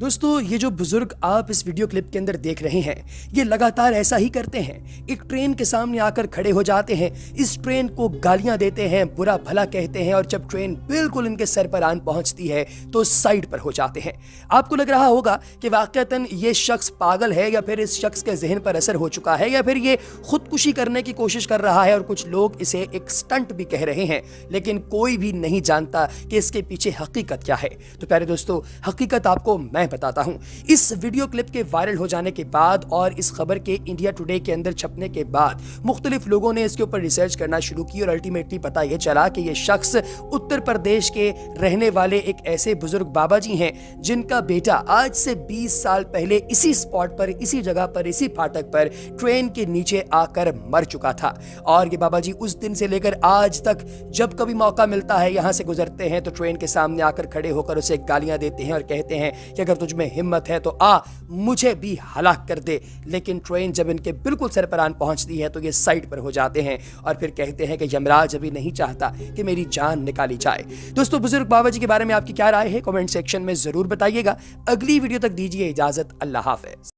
दोस्तों, ये जो बुजुर्ग आप इस वीडियो क्लिप के अंदर देख रहे हैं, ये लगातार ऐसा ही करते हैं। एक ट्रेन के सामने आकर खड़े हो जाते हैं, इस ट्रेन को गालियां देते हैं, बुरा भला कहते हैं और जब ट्रेन बिल्कुल इनके सर पर आन पहुंचती है तो साइड पर हो जाते हैं। आपको लग रहा होगा कि वाकईतन ये शख्स पागल है या फिर इस शख्स के जहन पर असर हो चुका है या फिर ये खुदकुशी करने की कोशिश कर रहा है और कुछ लोग इसे एक स्टंट भी कह रहे हैं, लेकिन कोई भी नहीं जानता कि इसके पीछे हकीकत क्या है। तो प्यारे दोस्तों, हकीकत आपको मैं बताता हूं। इस वीडियो क्लिप के वायरल हो जाने के बाद और इस खबर के इंडिया टुडे के अंदर छपने के बाद मुख्तलिफ लोगों ने इसके ऊपर रिसर्च करना शुरू की और अल्टीमेटली पता यह चला कि यह शख्स उत्तर प्रदेश के रहने वाले एक ऐसे बुजुर्ग बाबा जी हैं जिनका बेटा आज से 20 साल पहले इसी स्पॉट पर, इसी जगह पर, इसी फाटक पर ट्रेन के नीचे आकर मर चुका था। और ये बाबा जी उस दिन से लेकर आज तक जब कभी मौका मिलता है यहां से गुजरते हैं तो ट्रेन के सामने आकर खड़े होकर उसे गालियां देते हैं और कहते हैं कि अगर तुझ में हिम्मत है तो आ मुझे भी हलाक कर दे। लेकिन ट्रेन जब इनके बिल्कुल सर पर आन पहुंचती है तो ये साइड पर हो जाते हैं और फिर कहते हैं कि यमराज अभी नहीं चाहता कि मेरी जान निकाली जाए। दोस्तों, बुजुर्ग बाबा जी के बारे में आपकी क्या राय है? कमेंट सेक्शन में जरूर बताइएगा। अगली वीडियो तक दीजिए इजाजत। अल्लाह हाफिज।